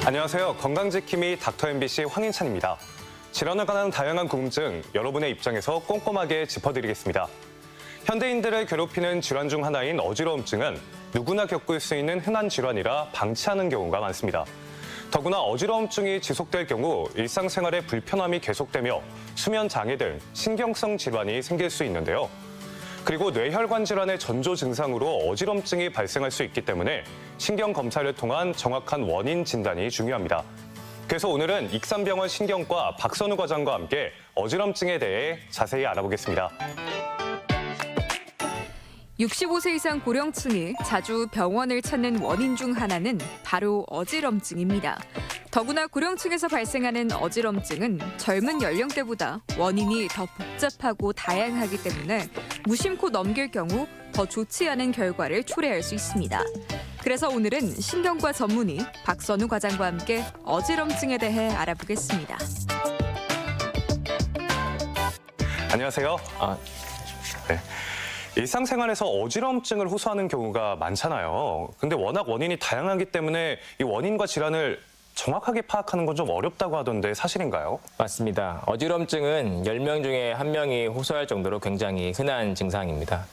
안녕하세요. 건강지킴이 닥터 MBC 황인찬입니다. 질환에 관한 다양한 궁금증 여러분의 입장에서 꼼꼼하게 짚어드리겠습니다. 현대인들을 괴롭히는 질환 중 하나인 어지러움증은 누구나 겪을 수 있는 흔한 질환이라 방치하는 경우가 많습니다. 더구나 어지러움증이 지속될 경우 일상생활에 불편함이 계속되며 수면 장애 등 신경성 질환이 생길 수 있는데요. 그리고 뇌혈관 질환의 전조 증상으로 어지럼증이 발생할 수 있기 때문에 신경 검사를 통한 정확한 원인 진단이 중요합니다. 그래서 오늘은 익산병원 신경과 박선우 과장과 함께 어지럼증에 대해 자세히 알아보겠습니다. 65세 이상 고령층이 자주 병원을 찾는 원인 중 하나는 바로 어지럼증입니다. 더구나 고령층에서 발생하는 어지럼증은 젊은 연령대보다 원인이 더 복잡하고 다양하기 때문에 무심코 넘길 경우 더 좋지 않은 결과를 초래할 수 있습니다. 그래서 오늘은 신경과 전문의 박선우 과장과 함께 어지럼증에 대해 알아보겠습니다. 안녕하세요. 네. 일상생활에서 어지럼증을 호소하는 경우가 많잖아요. 근데 워낙 원인이 다양하기 때문에 이 원인과 질환을 정확하게 파악하는 건 좀 어렵다고 하던데 사실인가요? 맞습니다. 어지럼증은 10명 중에 1명이 호소할 정도로 굉장히 흔한 증상입니다.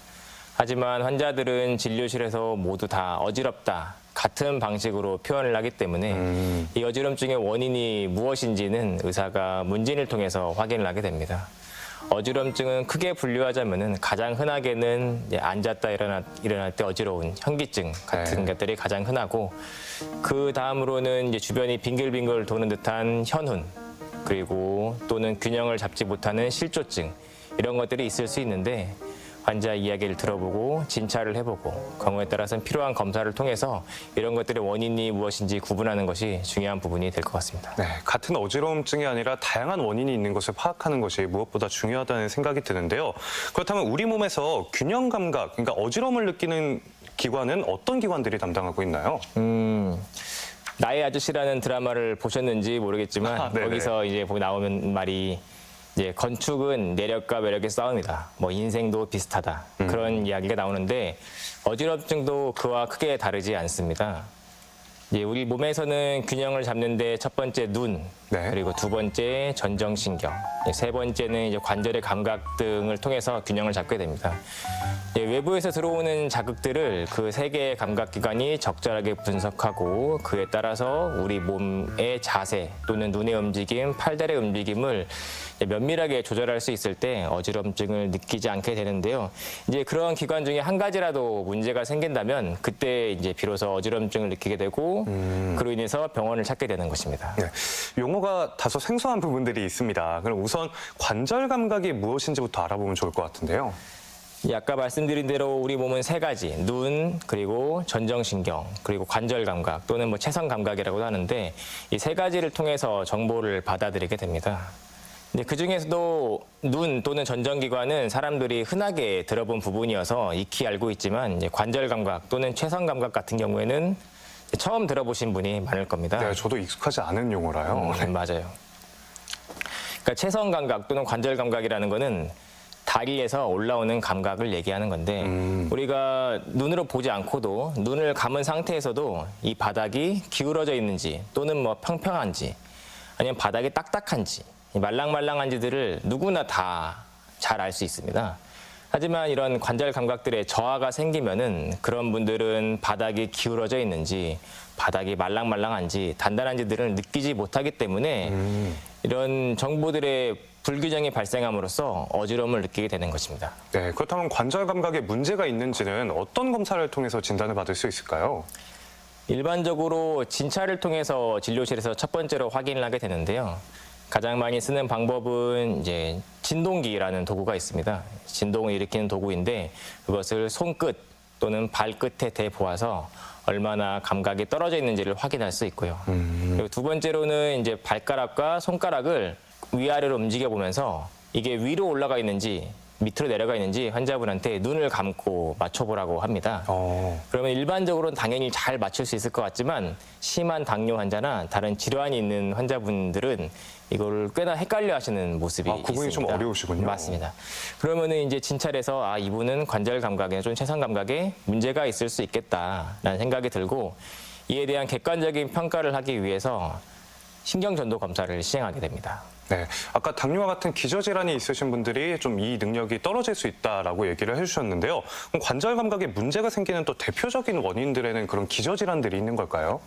하지만 환자들은 진료실에서 모두 다 어지럽다, 같은 방식으로 표현을 하기 때문에 이 어지럼증의 원인이 무엇인지는 의사가 문진을 통해서 확인을 하게 됩니다. 어지럼증은 크게 분류하자면은 가장 흔하게는 앉았다 일어날 때 어지러운 현기증 같은 것들이 가장 흔하고, 그 다음으로는 이제 주변이 빙글빙글 도는 듯한 현훈, 그리고 또는 균형을 잡지 못하는 실조증, 이런 것들이 있을 수 있는데, 환자 이야기를 들어보고 진찰을 해보고 경우에 따라서는 필요한 검사를 통해서 이런 것들의 원인이 무엇인지 구분하는 것이 중요한 부분이 될 것 같습니다. 네, 같은 어지러움증이 아니라 다양한 원인이 있는 것을 파악하는 것이 무엇보다 중요하다는 생각이 드는데요. 그렇다면 우리 몸에서 균형 감각, 그러니까 어지러움을 느끼는 기관은 어떤 기관들이 담당하고 있나요? 나의 아저씨라는 드라마를 보셨는지 모르겠지만 거기서 이제 나오는 말이 이제 건축은 내력과 매력의 싸움이다. 뭐 인생도 비슷하다. 그런 이야기가 나오는데 어지럼증도 그와 크게 다르지 않습니다. 이제 우리 몸에서는 균형을 잡는데 첫 번째 눈, 그리고 두 번째 전정신경, 세 번째는 이제 관절의 감각 등을 통해서 균형을 잡게 됩니다. 외부에서 들어오는 자극들을 그 세 개의 감각기관이 적절하게 분석하고 그에 따라서 우리 몸의 자세 또는 눈의 움직임, 팔다리의 움직임을 면밀하게 조절할 수 있을 때 어지럼증을 느끼지 않게 되는데요. 이제 그런 기관 중에 한 가지라도 문제가 생긴다면 그때 이제 비로소 어지럼증을 느끼게 되고 그로 인해서 병원을 찾게 되는 것입니다. 네, 용어가 다소 생소한 부분들이 있습니다. 그럼 우선 관절 감각이 무엇인지부터 알아보면 좋을 것 같은데요. 아까 말씀드린 대로 우리 몸은 세 가지, 눈, 그리고 전정신경, 그리고 관절 감각 또는 뭐 체성 감각이라고도 하는데 이 세 가지를 통해서 정보를 받아들이게 됩니다. 근데 그 중에서도 눈 또는 전정기관은 사람들이 흔하게 들어본 부분이어서 익히 알고 있지만 이제 관절 감각 또는 체성 감각 같은 경우에는 처음 들어보신 분이 많을 겁니다. 네, 저도 익숙하지 않은 용어라요. 맞아요. 그러니까 체성 감각 또는 관절 감각이라는 거는 다리에서 올라오는 감각을 얘기하는 건데 우리가 눈으로 보지 않고도 눈을 감은 상태에서도 이 바닥이 기울어져 있는지 또는 뭐 평평한지 아니면 바닥이 딱딱한지 말랑말랑한지들을 누구나 다 잘 알 수 있습니다. 하지만 이런 관절 감각들의 저하가 생기면은 그런 분들은 바닥이 기울어져 있는지 바닥이 말랑말랑한지 단단한지들을 느끼지 못하기 때문에 이런 정보들의 불균형이 발생함으로써 어지러움을 느끼게 되는 것입니다. 네, 그렇다면 관절 감각에 문제가 있는지는 어떤 검사를 통해서 진단을 받을 수 있을까요? 일반적으로 진찰을 통해서 진료실에서 첫 번째로 확인을 하게 되는데요. 가장 많이 쓰는 방법은 이제 진동기라는 도구가 있습니다. 진동을 일으키는 도구인데 그것을 손끝 또는 발끝에 대보아서 얼마나 감각이 떨어져 있는지를 확인할 수 있고요. 그리고 두 번째로는 이제 발가락과 손가락을 위아래로 움직여 보면서 이게 위로 올라가 있는지 밑으로 내려가 있는지 환자분한테 눈을 감고 맞춰보라고 합니다. 그러면 일반적으로는 당연히 잘 맞출 수 있을 것 같지만 심한 당뇨 환자나 다른 질환이 있는 환자분들은 이걸 꽤나 헷갈려 하시는 모습이 구분이 있습니다. 좀 어려우시군요. 맞습니다. 그러면은 이제 진찰에서 이분은 관절 감각이나 좀 체성 감각에 문제가 있을 수 있겠다라는 생각이 들고 이에 대한 객관적인 평가를 하기 위해서 신경전도 검사를 시행하게 됩니다. 네, 아까 당뇨와 같은 기저질환이 있으신 분들이 좀 이 능력이 떨어질 수 있다라고 얘기를 해주셨는데요. 그럼 관절 감각에 문제가 생기는 또 대표적인 원인들에는 그런 기저질환들이 있는 걸까요?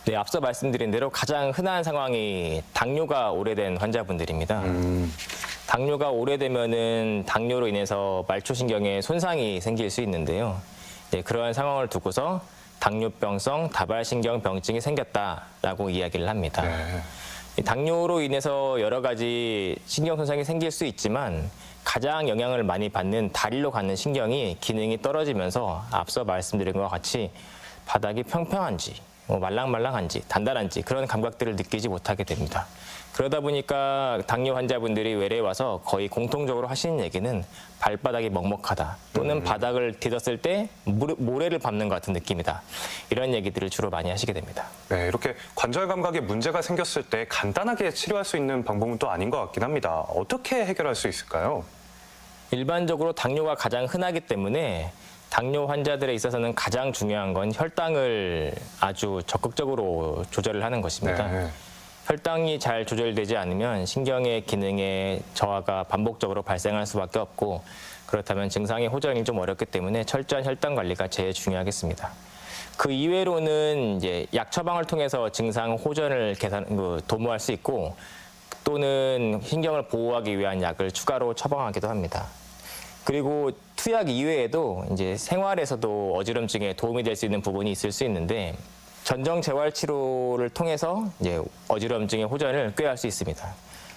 네, 앞서 말씀드린 대로 가장 흔한 상황이 당뇨가 오래된 환자분들입니다. 당뇨가 오래되면은 당뇨로 인해서 말초신경에 손상이 생길 수 있는데요. 네, 그러한 상황을 두고서 당뇨병성 다발신경병증이 생겼다라고 이야기를 합니다. 네. 이 당뇨로 인해서 여러 가지 신경 손상이 생길 수 있지만 가장 영향을 많이 받는 다리로 가는 신경이 기능이 떨어지면서 앞서 말씀드린 것과 같이 바닥이 평평한지 말랑말랑한지 단단한지 그런 감각들을 느끼지 못하게 됩니다. 그러다 보니까 당뇨 환자분들이 외래에 와서 거의 공통적으로 하시는 얘기는 발바닥이 먹먹하다 또는 바닥을 디뎠을 때 모래를 밟는 것 같은 느낌이다. 이런 얘기들을 주로 많이 하시게 됩니다. 네, 이렇게 관절 감각에 문제가 생겼을 때 간단하게 치료할 수 있는 방법은 또 아닌 것 같긴 합니다. 어떻게 해결할 수 있을까요? 일반적으로 당뇨가 가장 흔하기 때문에 당뇨 환자들에 있어서는 가장 중요한 건 혈당을 아주 적극적으로 조절을 하는 것입니다. 네. 혈당이 잘 조절되지 않으면 신경의 기능에 저하가 반복적으로 발생할 수밖에 없고 그렇다면 증상의 호전이 좀 어렵기 때문에 철저한 혈당 관리가 제일 중요하겠습니다. 그 이외로는 이제 약 처방을 통해서 증상 호전을 도모할 수 있고 또는 신경을 보호하기 위한 약을 추가로 처방하기도 합니다. 그리고 투약 이외에도 이제 생활에서도 어지럼증에 도움이 될 수 있는 부분이 있을 수 있는데 전정 재활 치료를 통해서 이제 어지럼증의 호전을 꾀할 수 있습니다.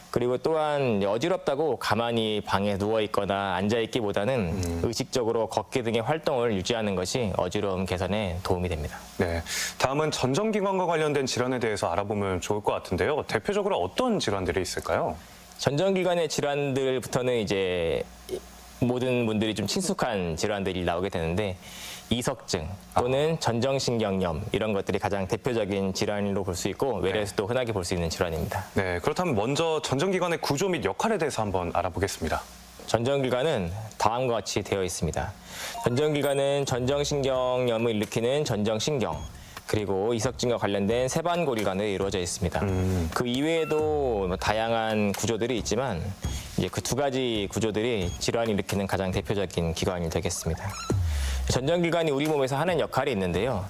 그리고 또한 어지럽다고 가만히 방에 누워 있거나 앉아 있기보다는 의식적으로 걷기 등의 활동을 유지하는 것이 어지러움 개선에 도움이 됩니다. 네, 다음은 전정기관과 관련된 질환에 대해서 알아보면 좋을 것 같은데요. 대표적으로 어떤 질환들이 있을까요? 전정기관의 질환들부터는 이제 모든 분들이 좀 친숙한 질환들이 나오게 되는데 이석증 또는 전정신경염 이런 것들이 가장 대표적인 질환으로 볼 수 있고 외래에서도 흔하게 볼 수 있는 질환입니다. 네, 그렇다면 먼저 전정기관의 구조 및 역할에 대해서 한번 알아보겠습니다. 전정기관은 다음과 같이 되어 있습니다. 전정기관은 전정신경염을 일으키는 전정신경 그리고 이석증과 관련된 세반고리관으로 이루어져 있습니다. 그 이외에도 다양한 구조들이 있지만 이제 그 두 가지 구조들이 질환을 일으키는 가장 대표적인 기관이 되겠습니다. 전정기관이 우리 몸에서 하는 역할이 있는데요.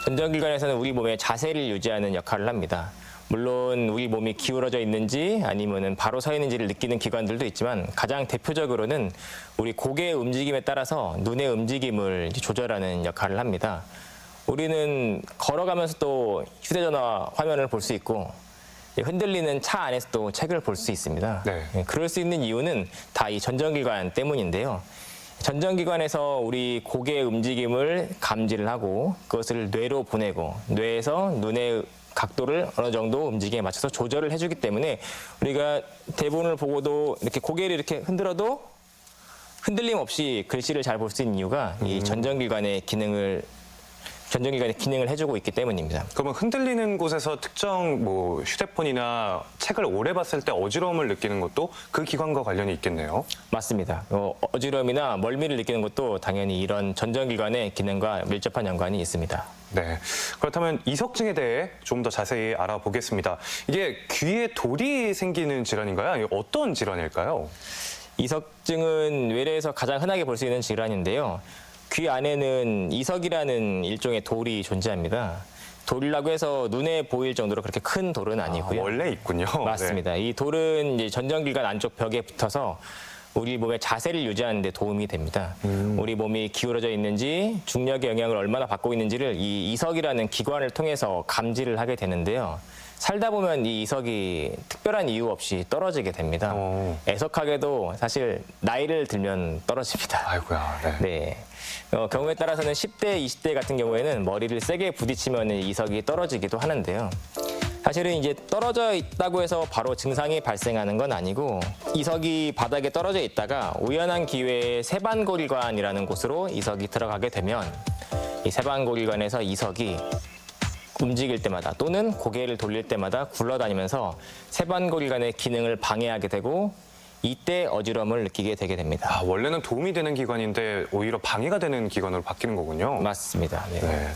전정기관에서는 우리 몸의 자세를 유지하는 역할을 합니다. 물론 우리 몸이 기울어져 있는지 아니면은 바로 서 있는지를 느끼는 기관들도 있지만 가장 대표적으로는 우리 고개의 움직임에 따라서 눈의 움직임을 조절하는 역할을 합니다. 우리는 걸어가면서도 휴대전화 화면을 볼 수 있고 흔들리는 차 안에서도 책을 볼 수 있습니다. 네. 그럴 수 있는 이유는 다 이 전정기관 때문인데요. 전정기관에서 우리 고개의 움직임을 감지를 하고 그것을 뇌로 보내고 뇌에서 눈의 각도를 어느 정도 움직임에 맞춰서 조절을 해주기 때문에 우리가 대본을 보고도 이렇게 고개를 이렇게 흔들어도 흔들림 없이 글씨를 잘 볼 수 있는 이유가 이 전정기관의 기능을 해주고 있기 때문입니다. 그러면 흔들리는 곳에서 특정 휴대폰이나 책을 오래 봤을 때 어지러움을 느끼는 것도 그 기관과 관련이 있겠네요. 맞습니다. 어지러움이나 멀미를 느끼는 것도 당연히 이런 전정기관의 기능과 밀접한 연관이 있습니다. 네, 그렇다면 이석증에 대해 좀 더 자세히 알아보겠습니다. 이게 귀에 돌이 생기는 질환인가요? 아니면 어떤 질환일까요? 이석증은 외래에서 가장 흔하게 볼 수 있는 질환인데요. 귀 안에는 이석이라는 일종의 돌이 존재합니다. 돌이라고 해서 눈에 보일 정도로 그렇게 큰 돌은 아니고요. 원래 있군요. 맞습니다. 이 돌은 이제 전정기관 안쪽 벽에 붙어서 우리 몸의 자세를 유지하는 데 도움이 됩니다. 우리 몸이 기울어져 있는지 중력의 영향을 얼마나 받고 있는지를 이 이석이라는 기관을 통해서 감지를 하게 되는데요. 살다 보면 이 이석이 특별한 이유 없이 떨어지게 됩니다. 애석하게도 사실 나이를 들면 떨어집니다. 아이고야. 네. 네. 경우에 따라서는 10대, 20대 같은 경우에는 머리를 세게 부딪히면 이석이 떨어지기도 하는데요. 사실은 이제 떨어져 있다고 해서 바로 증상이 발생하는 건 아니고 이석이 바닥에 떨어져 있다가 우연한 기회에 세반고리관이라는 곳으로 이석이 들어가게 되면 이 세반고리관에서 이석이 움직일 때마다 또는 고개를 돌릴 때마다 굴러다니면서 세반고리관의 기능을 방해하게 되고 이때 어지러움을 느끼게 되게 됩니다. 원래는 도움이 되는 기관인데 오히려 방해가 되는 기관으로 바뀌는 거군요. 맞습니다. 네. 네.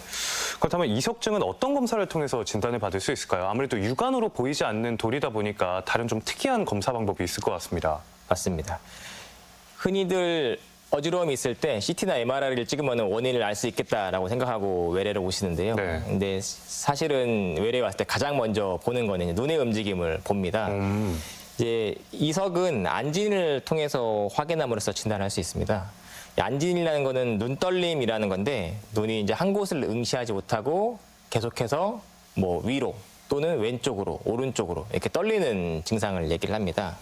그렇다면 이석증은 어떤 검사를 통해서 진단을 받을 수 있을까요? 아무래도 육안으로 보이지 않는 돌이다 보니까 다른 좀 특이한 검사 방법이 있을 것 같습니다. 맞습니다. 흔히들 어지러움이 있을 때 CT나 MRI를 찍으면 원인을 알 수 있겠다라고 생각하고 외래를 오시는데요. 네. 근데 사실은 외래에 왔을 때 가장 먼저 보는 거는 이제 눈의 움직임을 봅니다. 이제 이석은 안진을 통해서 확인함으로써 진단할 수 있습니다. 안진이라는 거는 눈떨림이라는 건데 눈이 이제 한 곳을 응시하지 못하고 계속해서 뭐 위로 또는 왼쪽으로 오른쪽으로 이렇게 떨리는 증상을 얘기를 합니다.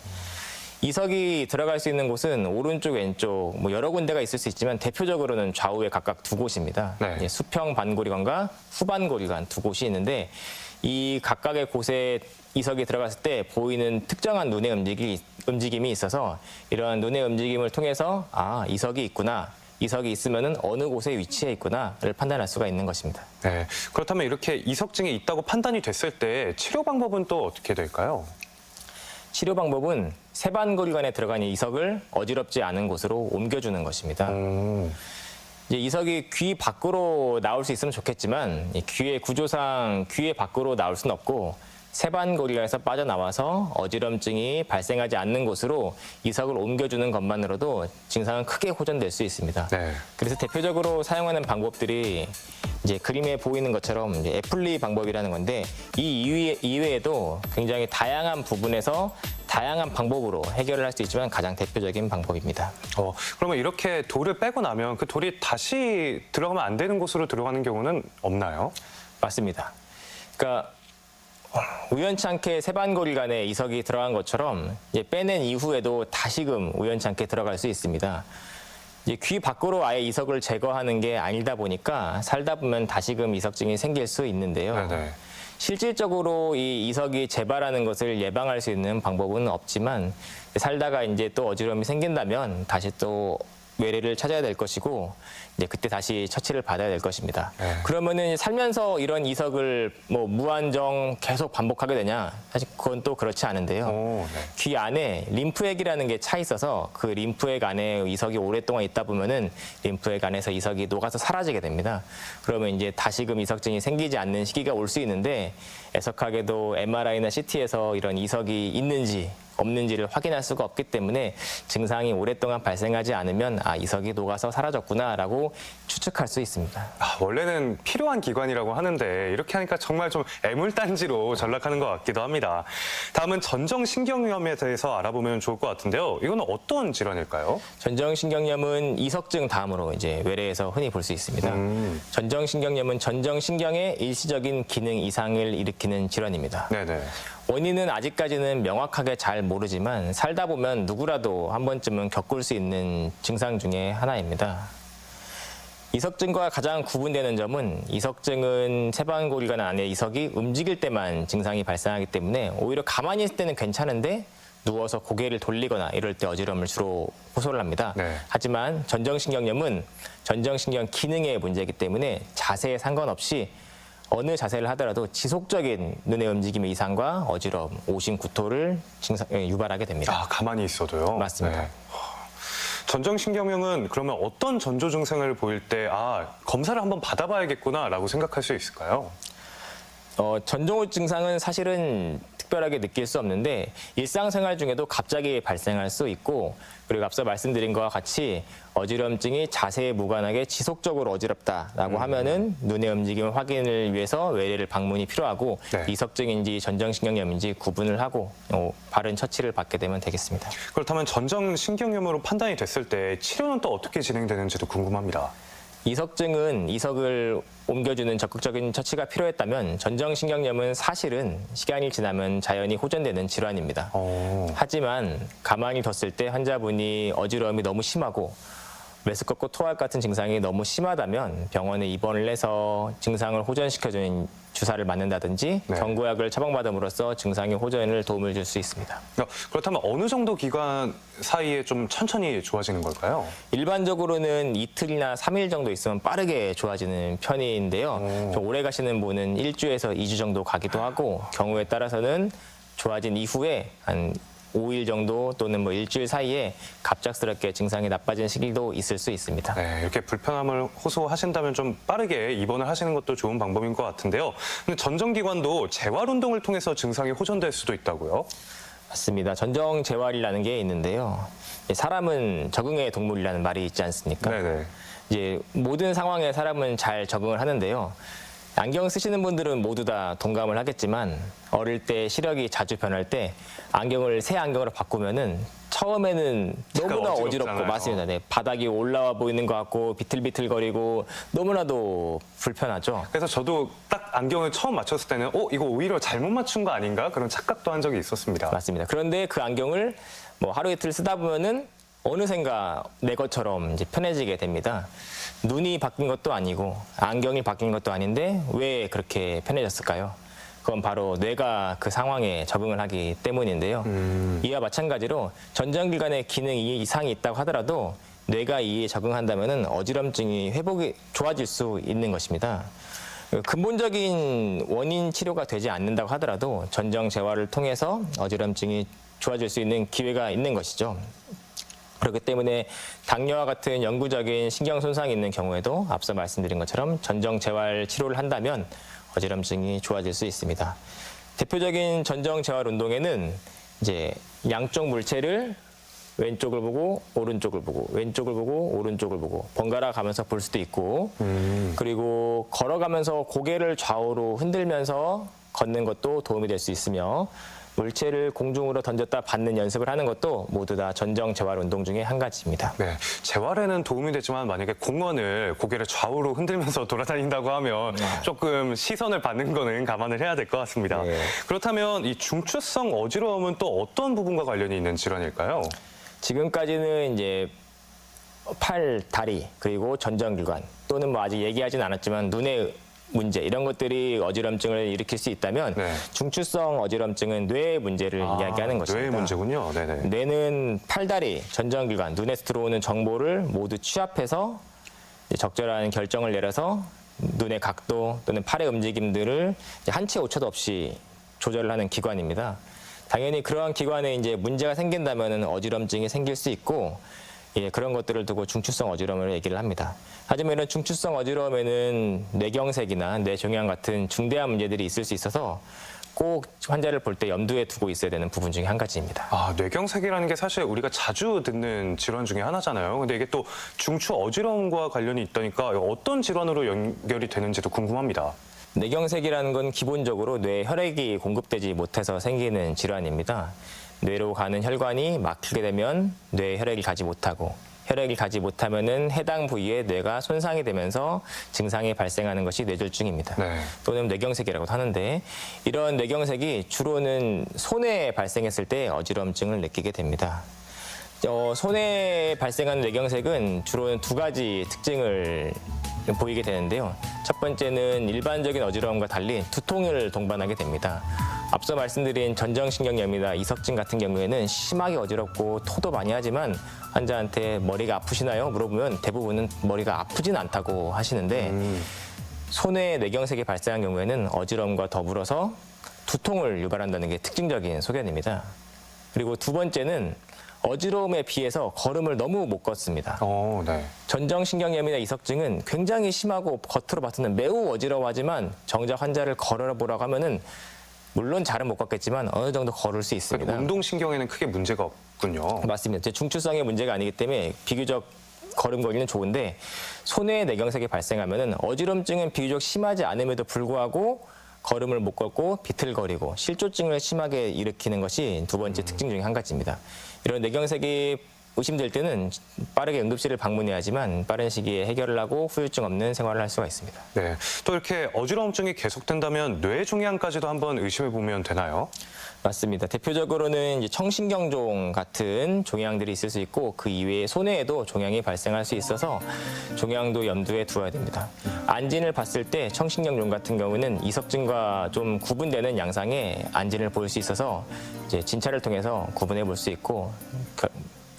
이석이 들어갈 수 있는 곳은 오른쪽, 왼쪽 뭐 여러 군데가 있을 수 있지만 대표적으로는 좌우에 각각 두 곳입니다. 네. 수평 반고리관과 후반고리관 두 곳이 있는데 이 각각의 곳에 이석이 들어갔을 때 보이는 특정한 눈의 움직임이 있어서 이러한 눈의 움직임을 통해서 아, 이석이 있구나. 이석이 있으면은 어느 곳에 위치해 있구나를 판단할 수가 있는 것입니다. 네. 그렇다면 이렇게 이석증이 있다고 판단이 됐을 때 치료 방법은 또 어떻게 될까요? 치료 방법은 세반고리관에 들어간 이석을 어지럽지 않은 곳으로 옮겨주는 것입니다. 이제 이석이 귀 밖으로 나올 수 있으면 좋겠지만 이 귀의 구조상 귀의 밖으로 나올 수는 없고 세반고리관에서 빠져나와서 어지럼증이 발생하지 않는 곳으로 이석을 옮겨주는 것만으로도 증상은 크게 호전될 수 있습니다. 네. 그래서 대표적으로 사용하는 방법들이 이제 그림에 보이는 것처럼 이제 애플리 방법이라는 건데 이 이외에도 굉장히 다양한 부분에서 다양한 방법으로 해결을 할 수 있지만 가장 대표적인 방법입니다. 그러면 이렇게 돌을 빼고 나면 그 돌이 다시 들어가면 안 되는 곳으로 들어가는 경우는 없나요? 맞습니다. 그러니까 우연치 않게 세반고리관에 이석이 들어간 것처럼 이제 빼낸 이후에도 다시금 우연치 않게 들어갈 수 있습니다. 이제 귀 밖으로 아예 이석을 제거하는 게 아니다 보니까 살다 보면 다시금 이석증이 생길 수 있는데요. 네네. 실질적으로 이 이석이 재발하는 것을 예방할 수 있는 방법은 없지만 살다가 이제 또 어지러움이 생긴다면 다시 또 외래를 찾아야 될 것이고 이제 그때 다시 처치를 받아야 될 것입니다. 네. 그러면은 살면서 이런 이석을 뭐 무한정 계속 반복하게 되냐? 사실 그건 또 그렇지 않은데요. 네. 귀 안에 림프액이라는 게 차 있어서 그 림프액 안에 이석이 오랫동안 있다 보면은 림프액 안에서 이석이 녹아서 사라지게 됩니다. 그러면 이제 다시금 이석증이 생기지 않는 시기가 올 수 있는데 애석하게도 MRI나 CT에서 이런 이석이 있는지 없는지를 확인할 수가 없기 때문에 증상이 오랫동안 발생하지 않으면 아, 이석이 녹아서 사라졌구나라고 추측할 수 있습니다. 원래는 필요한 기관이라고 하는데 이렇게 하니까 정말 좀 애물단지로 전락하는 것 같기도 합니다. 다음은 전정신경염에 대해서 알아보면 좋을 것 같은데요. 이건 어떤 질환일까요? 전정신경염은 이석증 다음으로 이제 외래에서 흔히 볼 수 있습니다. 전정신경염은 전정신경의 일시적인 기능 이상을 일으키는 질환입니다. 네네. 원인은 아직까지는 명확하게 잘 모르지만 살다 보면 누구라도 한 번쯤은 겪을 수 있는 증상 중에 하나입니다. 이석증과 가장 구분되는 점은 이석증은 세반고리관 안에 이석이 움직일 때만 증상이 발생하기 때문에 오히려 가만히 있을 때는 괜찮은데 누워서 고개를 돌리거나 이럴 때 어지러움을 주로 호소를 합니다. 네. 하지만 전정신경염은 전정신경 기능의 문제이기 때문에 자세에 상관없이 어느 자세를 하더라도 지속적인 눈의 움직임의 이상과 어지러움, 오심, 구토를 유발하게 됩니다. 가만히 있어도요? 맞습니다. 네. 전정신경염은 그러면 어떤 전조 증상을 보일 때 검사를 한번 받아봐야겠구나라고 생각할 수 있을까요? 전조 증상은 사실은 특별하게 느낄 수 없는데 일상생활 중에도 갑자기 발생할 수 있고 그리고 앞서 말씀드린 것과 같이 어지럼증이 자세에 무관하게 지속적으로 어지럽다라고 하면은 눈의 움직임 확인을 위해서 외래를 방문이 필요하고 네. 이석증인지 전정신경염인지 구분을 하고 바른 처치를 받게 되면 되겠습니다. 그렇다면 전정신경염으로 판단이 됐을 때 치료는 또 어떻게 진행되는지도 궁금합니다. 이석증은 이석을 옮겨주는 적극적인 처치가 필요했다면 전정신경염은 사실은 시간이 지나면 자연히 호전되는 질환입니다. 하지만 가만히 뒀을 때 환자분이 어지러움이 너무 심하고 메스껍고 토할 같은 증상이 너무 심하다면 병원에 입원을 해서 증상을 호전시켜주는 주사를 맞는다든지 네. 경구약을 처방받음으로써 증상의 호전을 도움을 줄 수 있습니다. 그렇다면 어느 정도 기간 사이에 좀 천천히 좋아지는 걸까요? 일반적으로는 이틀이나 3일 정도 있으면 빠르게 좋아지는 편인데요. 좀 오래 가시는 분은 1주에서 2주 정도 가기도 하고 경우에 따라서는 좋아진 이후에 한 5일 정도 또는 뭐 일주일 사이에 갑작스럽게 증상이 나빠진 시기도 있을 수 있습니다. 네, 이렇게 불편함을 호소하신다면 좀 빠르게 입원을 하시는 것도 좋은 방법인 것 같은데요. 근데 전정기관도 재활 운동을 통해서 증상이 호전될 수도 있다고요? 맞습니다. 전정 재활이라는 게 있는데요. 사람은 적응의 동물이라는 말이 있지 않습니까? 네네. 이제 모든 상황에 사람은 잘 적응을 하는데요. 안경 쓰시는 분들은 모두 다 동감을 하겠지만 어릴 때 시력이 자주 변할 때 안경을 새 안경으로 바꾸면은 처음에는 너무나 어지럽고 어지럽잖아요. 맞습니다. 네, 바닥이 올라와 보이는 것 같고 비틀비틀거리고 너무나도 불편하죠. 그래서 저도 딱 안경을 처음 맞췄을 때는 이거 오히려 잘못 맞춘 거 아닌가? 그런 착각도 한 적이 있었습니다. 맞습니다. 그런데 그 안경을 뭐 하루 이틀 쓰다 보면은 어느샌가 내 것처럼 이제 편해지게 됩니다. 눈이 바뀐 것도 아니고 안경이 바뀐 것도 아닌데 왜 그렇게 편해졌을까요? 그건 바로 뇌가 그 상황에 적응을 하기 때문인데요. 이와 마찬가지로 전정기관의 기능이 이상이 있다고 하더라도 뇌가 이에 적응한다면은 어지럼증이 회복이 좋아질 수 있는 것입니다. 근본적인 원인 치료가 되지 않는다고 하더라도 전정 재활을 통해서 어지럼증이 좋아질 수 있는 기회가 있는 것이죠. 그렇기 때문에 당뇨와 같은 영구적인 신경 손상이 있는 경우에도 앞서 말씀드린 것처럼 전정 재활 치료를 한다면 어지럼증이 좋아질 수 있습니다. 대표적인 전정 재활 운동에는 이제 양쪽 물체를 왼쪽을 보고 오른쪽을 보고 왼쪽을 보고 오른쪽을 보고 번갈아 가면서 볼 수도 있고 그리고 걸어가면서 고개를 좌우로 흔들면서 걷는 것도 도움이 될 수 있으며 물체를 공중으로 던졌다 받는 연습을 하는 것도 모두 다 전정 재활 운동 중에 한 가지입니다. 네, 재활에는 도움이 되지만 만약에 공원을 고개를 좌우로 흔들면서 돌아다닌다고 하면 조금 시선을 받는 거는 감안을 해야 될 것 같습니다. 네. 그렇다면 이 중추성 어지러움은 또 어떤 부분과 관련이 있는 질환일까요? 지금까지는 이제 팔, 다리, 그리고 전정기관 또는 뭐 아직 얘기하진 않았지만 눈의 문제 이런 것들이 어지럼증을 일으킬 수 있다면 네. 중추성 어지럼증은 뇌의 문제를 이야기하는 것입니다. 뇌의 문제군요. 네네. 뇌는 팔다리, 전정기관, 눈에서 들어오는 정보를 모두 취합해서 적절한 결정을 내려서 눈의 각도 또는 팔의 움직임들을 한치 오차도 없이 조절을 하는 기관입니다. 당연히 그러한 기관에 이제 문제가 생긴다면 어지럼증이 생길 수 있고 그런 것들을 두고 중추성 어지러움을 얘기를 합니다. 하지만 이런 중추성 어지러움에는 뇌경색이나 뇌종양 같은 중대한 문제들이 있을 수 있어서 꼭 환자를 볼 때 염두에 두고 있어야 되는 부분 중에 한 가지입니다. 뇌경색이라는 게 사실 우리가 자주 듣는 질환 중에 하나잖아요. 근데 이게 또 중추 어지러움과 관련이 있다니까 어떤 질환으로 연결이 되는지도 궁금합니다. 뇌경색이라는 건 기본적으로 뇌에 혈액이 공급되지 못해서 생기는 질환입니다. 뇌로 가는 혈관이 막히게 되면 뇌에 혈액이 가지 못하고 혈액이 가지 못하면은 해당 부위에 뇌가 손상이 되면서 증상이 발생하는 것이 뇌졸중입니다. 네. 또는 뇌경색이라고도 하는데 이런 뇌경색이 주로는 손에 발생했을 때 어지럼증을 느끼게 됩니다. 손에 발생하는 뇌경색은 주로 두 가지 특징을 보이게 되는데요. 첫 번째는 일반적인 어지러움과 달리 두통을 동반하게 됩니다. 앞서 말씀드린 전정신경염이나 이석증 같은 경우에는 심하게 어지럽고 토도 많이 하지만 환자한테 머리가 아프시나요? 물어보면 대부분은 머리가 아프진 않다고 하시는데 손에 뇌경색이 발생한 경우에는 어지러움과 더불어서 두통을 유발한다는 게 특징적인 소견입니다. 그리고 두 번째는 어지러움에 비해서 걸음을 너무 못 걷습니다. 네. 전정신경염이나 이석증은 굉장히 심하고 겉으로 봐서는 매우 어지러워하지만 정작 환자를 걸어보라고 하면은 물론 잘은 못 걷겠지만 어느 정도 걸을 수 있습니다. 그러니까 운동신경에는 크게 문제가 없군요. 맞습니다. 중추성의 문제가 아니기 때문에 비교적 걸음 걷기는 좋은데 손에 뇌경색이 발생하면은 어지럼증은 비교적 심하지 않음에도 불구하고 걸음을 못 걷고 비틀거리고 실조증을 심하게 일으키는 것이 두 번째 특징 중에 한 가지입니다. 이런 뇌경색이 의심될 때는 빠르게 응급실을 방문해야 하지만 빠른 시기에 해결을 하고 후유증 없는 생활을 할 수가 있습니다. 네. 또 이렇게 어지러움증이 계속된다면 뇌종양까지도 한번 의심해 보면 되나요? 맞습니다. 대표적으로는 이제 청신경종 같은 종양들이 있을 수 있고 그 이외에 손해에도 종양이 발생할 수 있어서 종양도 염두에 두어야 됩니다. 안진을 봤을 때 청신경종 같은 경우는 이석증과 좀 구분되는 양상의 안진을 볼 수 있어서 이제 진찰을 통해서 구분해 볼 수 있고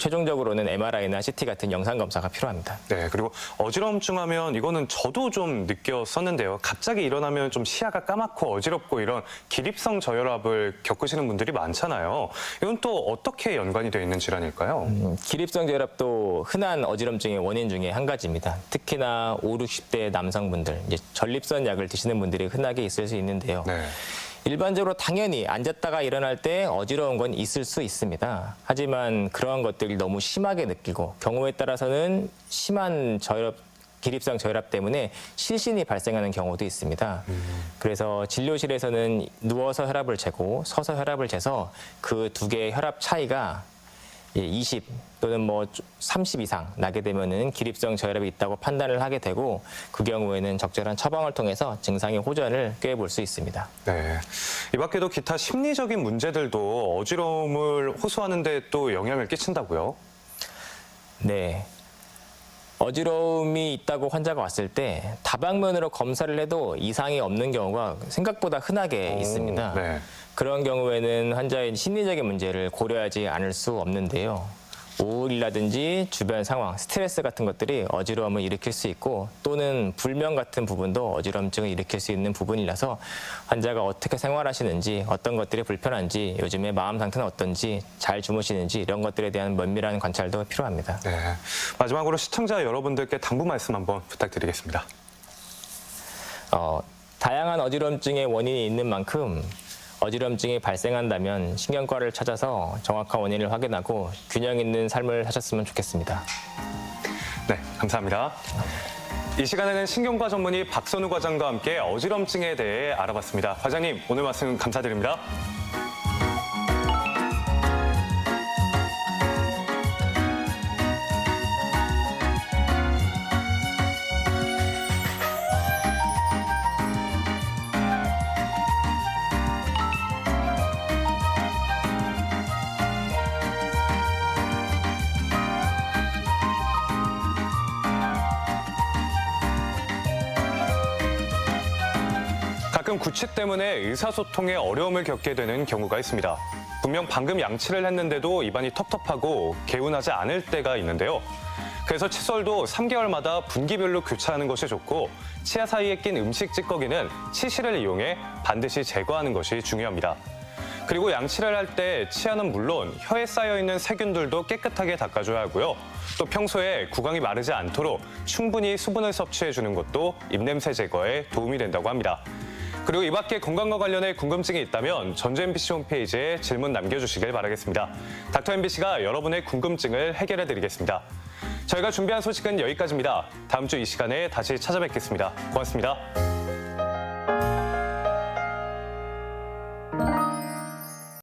최종적으로는 MRI나 CT 같은 영상 검사가 필요합니다. 네, 그리고 어지러움증 하면 이거는 저도 좀 느꼈었는데요. 갑자기 일어나면 좀 시야가 까맣고 어지럽고 이런 기립성 저혈압을 겪으시는 분들이 많잖아요. 이건 또 어떻게 연관이 되어 있는 질환일까요? 기립성 저혈압도 흔한 어지럼증의 원인 중에 한 가지입니다. 특히나 5, 60대 남성분들, 이제 전립선 약을 드시는 분들이 흔하게 있을 수 있는데요. 네. 일반적으로 당연히 앉았다가 일어날 때 어지러운 건 있을 수 있습니다. 하지만 그러한 것들이 너무 심하게 느끼고 경우에 따라서는 심한 기립성 저혈압 때문에 실신이 발생하는 경우도 있습니다. 그래서 진료실에서는 누워서 혈압을 재고 서서 혈압을 재서 그 두 개의 혈압 차이가 20 또는 30 이상 나게 되면은 기립성 저혈압이 있다고 판단을 하게 되고 그 경우에는 적절한 처방을 통해서 증상의 호전을 꾀볼 수 있습니다. 네. 이 밖에도 기타 심리적인 문제들도 어지러움을 호소하는 데 또 영향을 끼친다고요? 네. 어지러움이 있다고 환자가 왔을 때 다방면으로 검사를 해도 이상이 없는 경우가 생각보다 흔하게 있습니다. 네. 그런 경우에는 환자의 심리적인 문제를 고려하지 않을 수 없는데요. 우울이라든지 주변 상황, 스트레스 같은 것들이 어지러움을 일으킬 수 있고 또는 불면 같은 부분도 어지럼증을 일으킬 수 있는 부분이라서 환자가 어떻게 생활하시는지 어떤 것들이 불편한지 요즘에 마음 상태는 어떤지 잘 주무시는지 이런 것들에 대한 면밀한 관찰도 필요합니다. 네. 마지막으로 시청자 여러분들께 당부 말씀 한번 부탁드리겠습니다. 다양한 어지럼증의 원인이 있는 만큼 어지럼증이 발생한다면 신경과를 찾아서 정확한 원인을 확인하고 균형 있는 삶을 하셨으면 좋겠습니다. 네, 감사합니다. 이 시간에는 신경과 전문의 박선우 과장과 함께 어지럼증에 대해 알아봤습니다. 과장님, 오늘 말씀 감사드립니다. 가끔 구취 때문에 의사소통에 어려움을 겪게 되는 경우가 있습니다. 분명 방금 양치를 했는데도 입안이 텁텁하고 개운하지 않을 때가 있는데요. 그래서 칫솔도 3개월마다 분기별로 교체하는 것이 좋고 치아 사이에 낀 음식 찌꺼기는 치실을 이용해 반드시 제거하는 것이 중요합니다. 그리고 양치를 할 때 치아는 물론 혀에 쌓여있는 세균들도 깨끗하게 닦아줘야 하고요. 또 평소에 구강이 마르지 않도록 충분히 수분을 섭취해주는 것도 입냄새 제거에 도움이 된다고 합니다. 그리고 이 밖에 건강과 관련해 궁금증이 있다면 전주 MBC 홈페이지에 질문 남겨주시길 바라겠습니다. 닥터 MBC가 여러분의 궁금증을 해결해드리겠습니다. 저희가 준비한 소식은 여기까지입니다. 다음 주 이 시간에 다시 찾아뵙겠습니다. 고맙습니다.